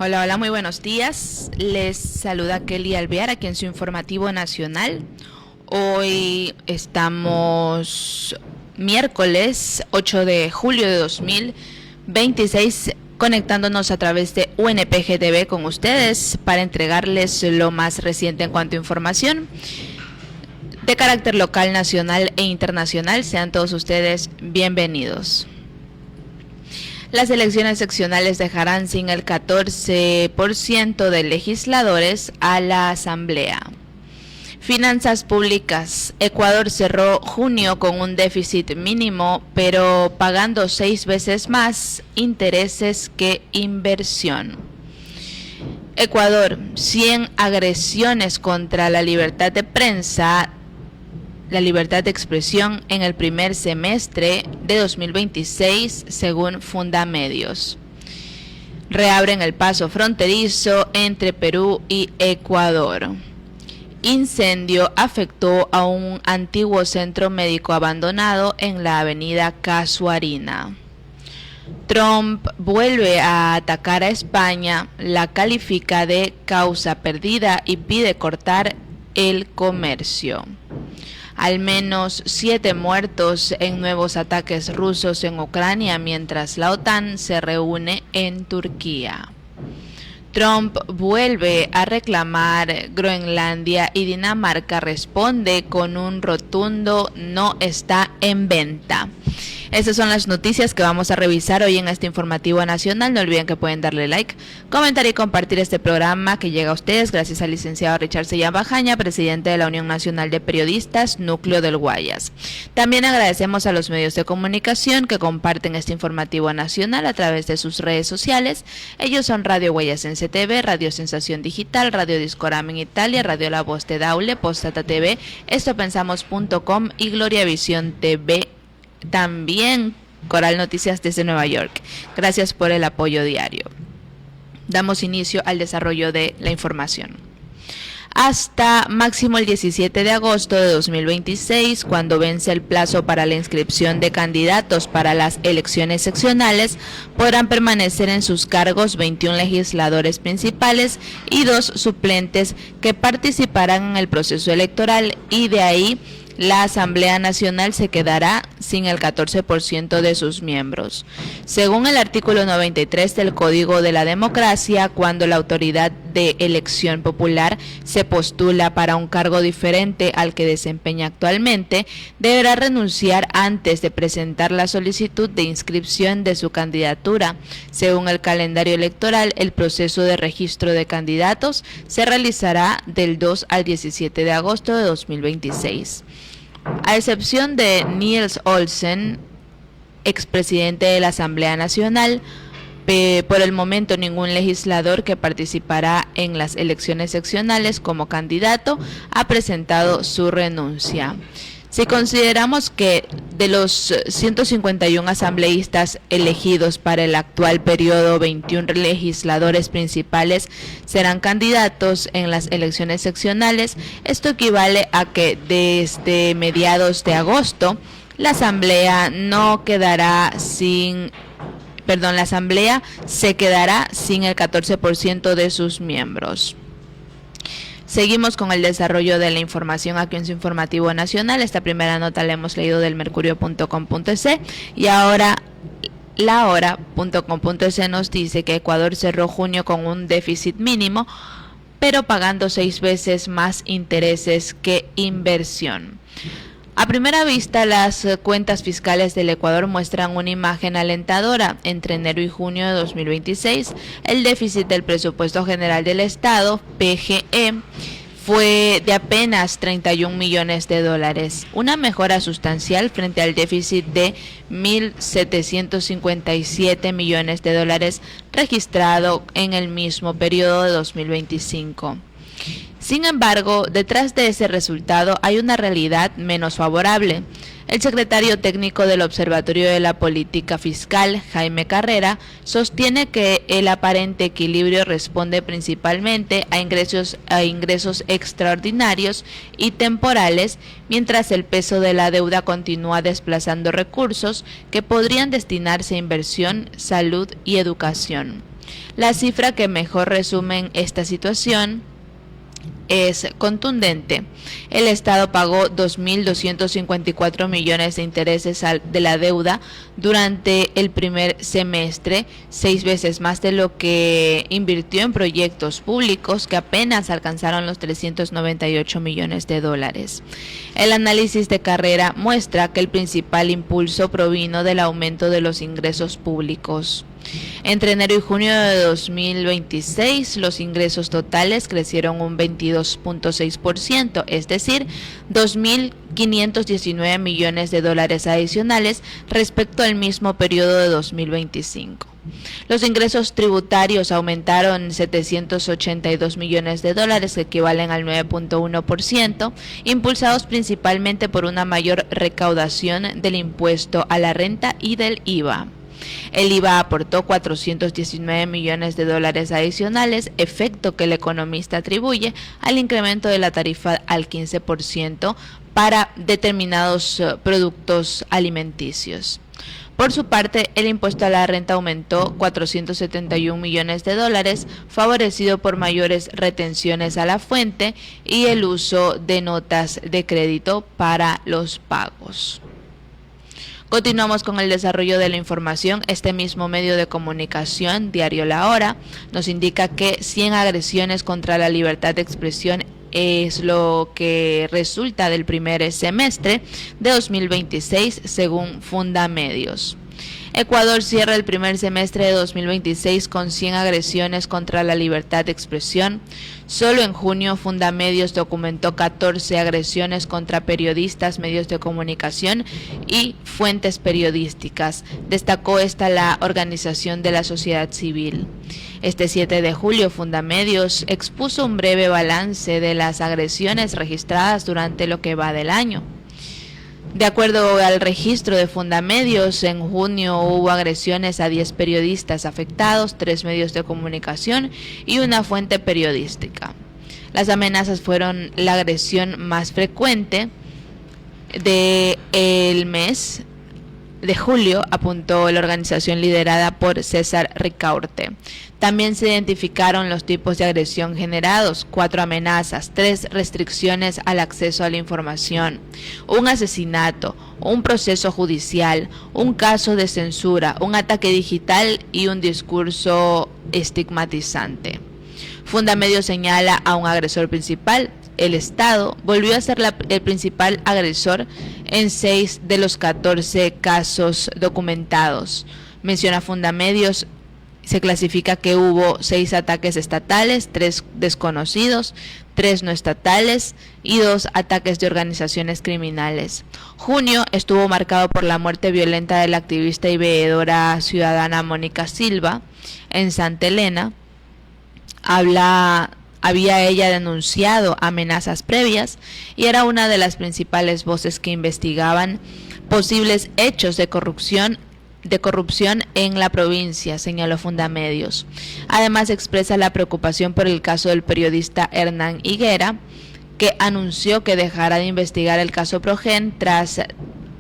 Hola, hola, muy buenos días. Les saluda Kelly Alvear aquí en su informativo nacional. Hoy estamos miércoles 8 de julio de 2026, conectándonos a través de UNPG TV con ustedes para entregarles lo más reciente en cuanto a información de carácter local, nacional e internacional. Sean todos ustedes bienvenidos. Las elecciones seccionales dejarán sin el 14% de legisladores a la Asamblea. Finanzas públicas. Ecuador cerró junio con un déficit mínimo, pero pagando 6 veces más intereses que inversión. Ecuador, 100 agresiones contra la libertad de prensa, la libertad de expresión en el primer semestre de 2026, según Fundamedios. Reabren el paso fronterizo entre Perú y Ecuador. Incendio afectó a un antiguo centro médico abandonado en la avenida Casuarina. Trump vuelve a atacar a España, la califica de causa perdida y pide cortar el comercio. Al menos 7 muertos en nuevos ataques rusos en Ucrania mientras la OTAN se reúne en Turquía. Trump vuelve a reclamar Groenlandia y Dinamarca responde con un rotundo no está en venta. Estas son las noticias que vamos a revisar hoy en este informativo nacional. No olviden que pueden darle like, comentar y compartir este programa que llega a ustedes gracias al licenciado Richard Sellán Bajaña, presidente de la Unión Nacional de Periodistas, Núcleo del Guayas. También agradecemos a los medios de comunicación que comparten este informativo nacional a través de sus redes sociales. Ellos son Radio Guayasense TV, Radio Sensación Digital, Radio Discorama en Italia, Radio La Voz de Daule, Postdata TV, estopensamos.com y Gloria Visión TV. También Coral Noticias desde Nueva York. Gracias por el apoyo diario. Damos inicio al desarrollo de la información. Hasta máximo el 17 de agosto de 2026, cuando vence el plazo para la inscripción de candidatos para las elecciones seccionales, podrán permanecer en sus cargos 21 legisladores principales y 2 suplentes que participarán en el proceso electoral, y de ahí la Asamblea Nacional se quedará sin el 14% de sus miembros. Según el artículo 93 del Código de la Democracia, cuando la autoridad de elección popular se postula para un cargo diferente al que desempeña actualmente, deberá renunciar antes de presentar la solicitud de inscripción de su candidatura. Según el calendario electoral, el proceso de registro de candidatos se realizará del 2 al 17 de agosto de 2026. A excepción de Niels Olsen, expresidente de la Asamblea Nacional, por el momento ningún legislador que participará en las elecciones seccionales como candidato ha presentado su renuncia. Si consideramos que de los 151 asambleístas elegidos para el actual periodo, 21 legisladores principales serán candidatos en las elecciones seccionales, esto equivale a que desde mediados de agosto la Asamblea se quedará sin el 14% de sus miembros. Seguimos con el desarrollo de la información aquí en su informativo nacional. Esta primera nota la hemos leído del mercurio.com.es y ahora lahora.com.es nos dice que Ecuador cerró junio con un déficit mínimo, pero pagando 6 veces más intereses que inversión. A primera vista, las cuentas fiscales del Ecuador muestran una imagen alentadora. Entre enero y junio de 2026, el déficit del presupuesto general del Estado, PGE, fue de apenas 31 millones de dólares, una mejora sustancial frente al déficit de 1.757 millones de dólares registrado en el mismo periodo de 2025. Sin embargo, detrás de ese resultado hay una realidad menos favorable. El secretario técnico del Observatorio de la Política Fiscal, Jaime Carrera, sostiene que el aparente equilibrio responde principalmente a ingresos extraordinarios y temporales, mientras el peso de la deuda continúa desplazando recursos que podrían destinarse a inversión, salud y educación. La cifra que mejor resume esta situación es contundente. El Estado pagó 2.254 millones de intereses de la deuda durante el primer semestre, 6 veces más de lo que invirtió en proyectos públicos, que apenas alcanzaron los 398 millones de dólares. El análisis de carrera muestra que el principal impulso provino del aumento de los ingresos públicos. Entre enero y junio de 2026, los ingresos totales crecieron un 22.6%, es decir, 2.519 millones de dólares adicionales respecto al mismo periodo de 2025. Los ingresos tributarios aumentaron 782 millones de dólares, que equivalen al 9.1%, impulsados principalmente por una mayor recaudación del impuesto a la renta y del IVA. El IVA aportó 419 millones de dólares adicionales, efecto que el economista atribuye al incremento de la tarifa al 15% para determinados productos alimenticios. Por su parte, el impuesto a la renta aumentó 471 millones de dólares, favorecido por mayores retenciones a la fuente y el uso de notas de crédito para los pagos. Continuamos con el desarrollo de la información. Este mismo medio de comunicación, Diario La Hora, nos indica que 100 agresiones contra la libertad de expresión es lo que resulta del primer semestre de 2026, según Fundamedios. Ecuador cierra el primer semestre de 2026 con 100 agresiones contra la libertad de expresión. Solo en junio, Fundamedios documentó 14 agresiones contra periodistas, medios de comunicación y fuentes periodísticas. Destacó esta la organización de la sociedad civil. Este 7 de julio, Fundamedios expuso un breve balance de las agresiones registradas durante lo que va del año. De acuerdo al registro de Fundamedios, en junio hubo agresiones a 10 periodistas afectados, 3 medios de comunicación y una fuente periodística. Las amenazas fueron la agresión más frecuente del mes de julio, apuntó la organización liderada por César Ricaurte. También se identificaron los tipos de agresión generados: 4 amenazas, 3 restricciones al acceso a la información, un asesinato, un proceso judicial, un caso de censura, un ataque digital y un discurso estigmatizante. Fundamedios señala a un agresor principal. El Estado volvió a ser el principal agresor en 6 de los 14 casos documentados. Menciona Fundamedios, se clasifica que hubo 6 ataques estatales, 3 desconocidos, 3 no estatales y 2 ataques de organizaciones criminales. Junio estuvo marcado por la muerte violenta de la activista y veedora ciudadana Mónica Silva en Santa Elena. Había ella denunciado amenazas previas y era una de las principales voces que investigaban posibles hechos de corrupción en la provincia, señaló Fundamedios. Además, expresa la preocupación por el caso del periodista Hernán Higuera, que anunció que dejará de investigar el caso Progen tras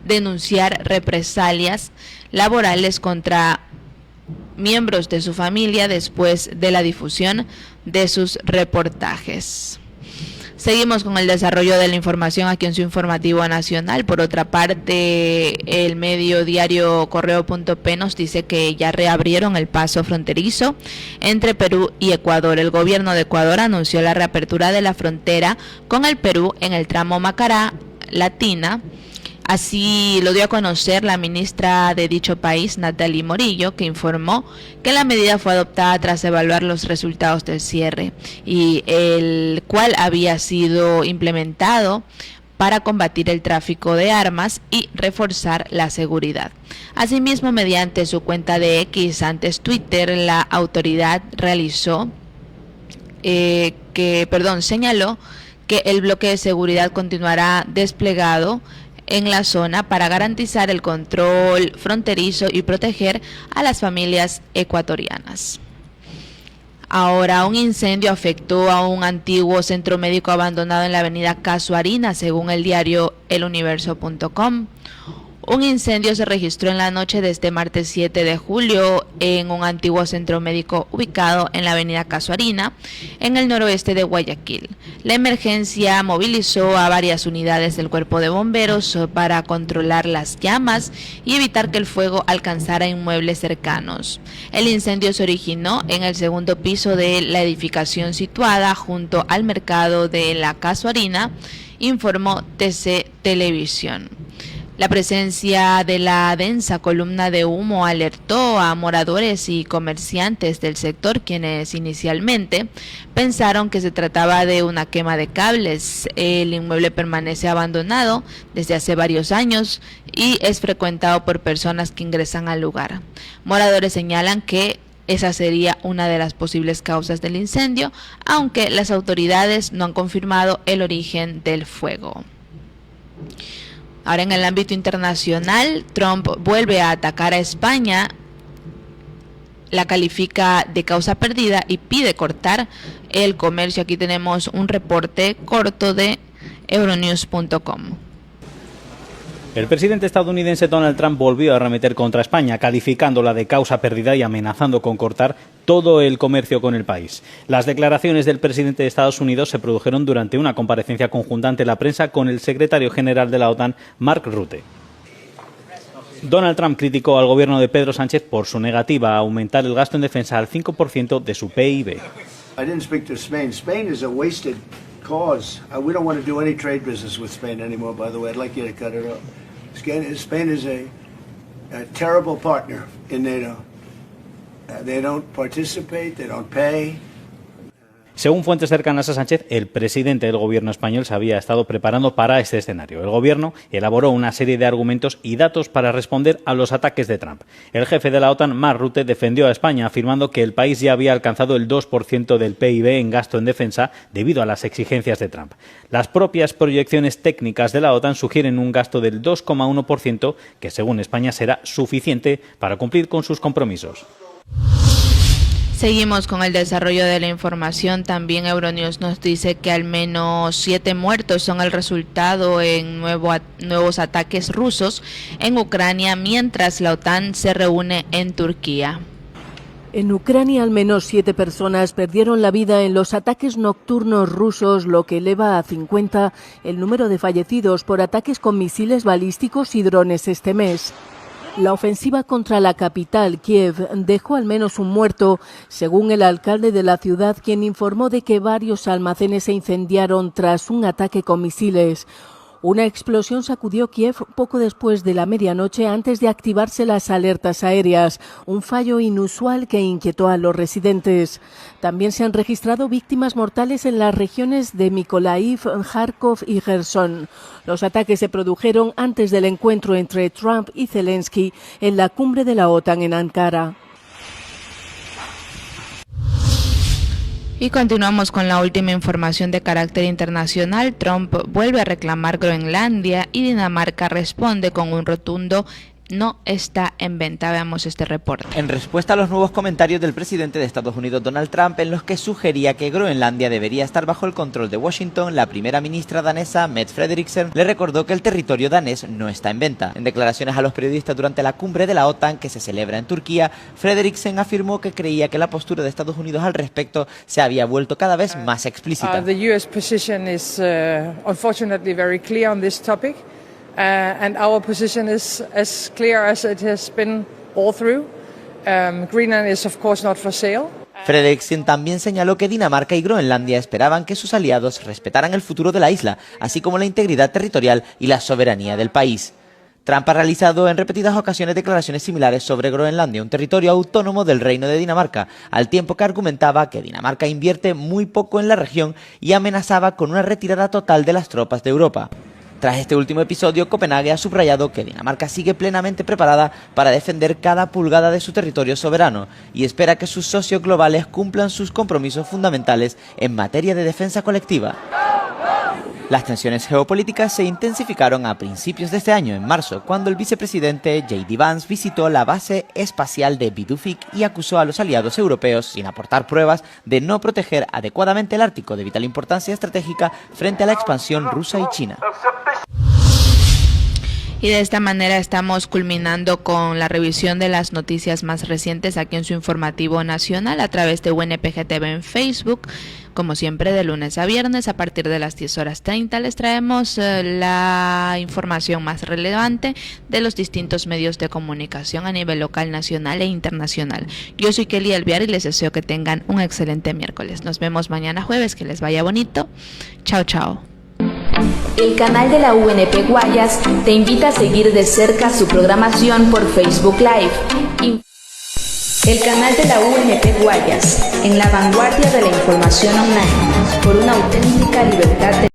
denunciar represalias laborales contra miembros de su familia después de la difusión de sus reportajes. Seguimos con el desarrollo de la información aquí en su informativo nacional. Por otra parte, el medio diario Correo.p nos dice que ya reabrieron el paso fronterizo entre Perú y Ecuador. El gobierno de Ecuador anunció la reapertura de la frontera con el Perú en el tramo Macará-Latina. Así lo dio a conocer la ministra de dicho país, Natalie Morillo, que informó que la medida fue adoptada tras evaluar los resultados del cierre, y el cual había sido implementado para combatir el tráfico de armas y reforzar la seguridad. Asimismo, mediante su cuenta de X, antes Twitter, la autoridad señaló que el bloque de seguridad continuará desplegado en la zona para garantizar el control fronterizo y proteger a las familias ecuatorianas. Ahora, un incendio afectó a un antiguo centro médico abandonado en la avenida Casuarina, según el diario eluniverso.com. Un incendio se registró en la noche de este martes 7 de julio en un antiguo centro médico ubicado en la avenida Casuarina, en el noroeste de Guayaquil. La emergencia movilizó a varias unidades del cuerpo de bomberos para controlar las llamas y evitar que el fuego alcanzara inmuebles cercanos. El incendio se originó en el segundo piso de la edificación situada junto al mercado de la Casuarina, informó TC Televisión. La presencia de la densa columna de humo alertó a moradores y comerciantes del sector, quienes inicialmente pensaron que se trataba de una quema de cables. El inmueble permanece abandonado desde hace varios años y es frecuentado por personas que ingresan al lugar. Moradores señalan que esa sería una de las posibles causas del incendio, aunque las autoridades no han confirmado el origen del fuego. Ahora, en el ámbito internacional, Trump vuelve a atacar a España, la califica de causa perdida y pide cortar el comercio. Aquí tenemos un reporte corto de Euronews.com. El presidente estadounidense Donald Trump volvió a arremeter contra España, calificándola de causa perdida y amenazando con cortar todo el comercio con el país. Las declaraciones del presidente de Estados Unidos se produjeron durante una comparecencia conjunta ante la prensa con el secretario general de la OTAN, Mark Rutte. Donald Trump criticó al gobierno de Pedro Sánchez por su negativa a aumentar el gasto en defensa al 5% de su PIB. Cause. We don't want to do any trade business with Spain anymore, by the way. I'd like you to cut it off. Spain is a terrible partner in NATO. They don't participate, they don't pay. Según fuentes cercanas a Sánchez, el presidente del gobierno español se había estado preparando para este escenario. El gobierno elaboró una serie de argumentos y datos para responder a los ataques de Trump. El jefe de la OTAN, Mark Rutte, defendió a España afirmando que el país ya había alcanzado el 2% del PIB en gasto en defensa debido a las exigencias de Trump. Las propias proyecciones técnicas de la OTAN sugieren un gasto del 2,1% que, según España, será suficiente para cumplir con sus compromisos. Seguimos con el desarrollo de la información. También Euronews nos dice que al menos 7 muertos son el resultado en nuevos ataques rusos en Ucrania, mientras la OTAN se reúne en Turquía. En Ucrania, al menos 7 personas perdieron la vida en los ataques nocturnos rusos, lo que eleva a 50 el número de fallecidos por ataques con misiles balísticos y drones este mes. La ofensiva contra la capital, Kiev, dejó al menos un muerto, según el alcalde de la ciudad, quien informó de que varios almacenes se incendiaron tras un ataque con misiles. Una explosión sacudió Kiev poco después de la medianoche antes de activarse las alertas aéreas, un fallo inusual que inquietó a los residentes. También se han registrado víctimas mortales en las regiones de Mykolaiv, Kharkov y Gerson. Los ataques se produjeron antes del encuentro entre Trump y Zelensky en la cumbre de la OTAN en Ankara. Y continuamos con la última información de carácter internacional. Trump vuelve a reclamar Groenlandia y Dinamarca responde con un rotundo no está en venta. Veamos este reporte. En respuesta a los nuevos comentarios del presidente de Estados Unidos, Donald Trump, en los que sugería que Groenlandia debería estar bajo el control de Washington, la primera ministra danesa, Mette Frederiksen, le recordó que el territorio danés no está en venta. En declaraciones a los periodistas durante la cumbre de la OTAN que se celebra en Turquía, Frederiksen afirmó que creía que la postura de Estados Unidos al respecto se había vuelto cada vez más explícita. The US position is unfortunately very clear on this topic. And our position is as clear as it has been all through. Greenland is of course not for sale. Frederiksen también señaló que Dinamarca y Groenlandia esperaban que sus aliados respetaran el futuro de la isla, así como la integridad territorial y la soberanía del país. Trump ha realizado en repetidas ocasiones declaraciones similares sobre Groenlandia, un territorio autónomo del Reino de Dinamarca, al tiempo que argumentaba que Dinamarca invierte muy poco en la región y amenazaba con una retirada total de las tropas de Europa. Tras este último episodio, Copenhague ha subrayado que Dinamarca sigue plenamente preparada para defender cada pulgada de su territorio soberano y espera que sus socios globales cumplan sus compromisos fundamentales en materia de defensa colectiva. Las tensiones geopolíticas se intensificaron a principios de este año, en marzo, cuando el vicepresidente J.D. Vance visitó la base espacial de Vidufik y acusó a los aliados europeos, sin aportar pruebas, de no proteger adecuadamente el Ártico, de vital importancia estratégica frente a la expansión rusa y china. Y de esta manera estamos culminando con la revisión de las noticias más recientes aquí en su informativo nacional a través de UNPG TV en Facebook. Como siempre, de lunes a viernes a partir de las 10:30 les traemos la información más relevante de los distintos medios de comunicación a nivel local, nacional e internacional. Yo soy Kelly Alvear y les deseo que tengan un excelente miércoles. Nos vemos mañana jueves, que les vaya bonito. Chao, chao. El canal de la UNP Guayas te invita a seguir de cerca su programación por Facebook Live. El canal de la UNP Guayas, en la vanguardia de la información online, por una auténtica libertad de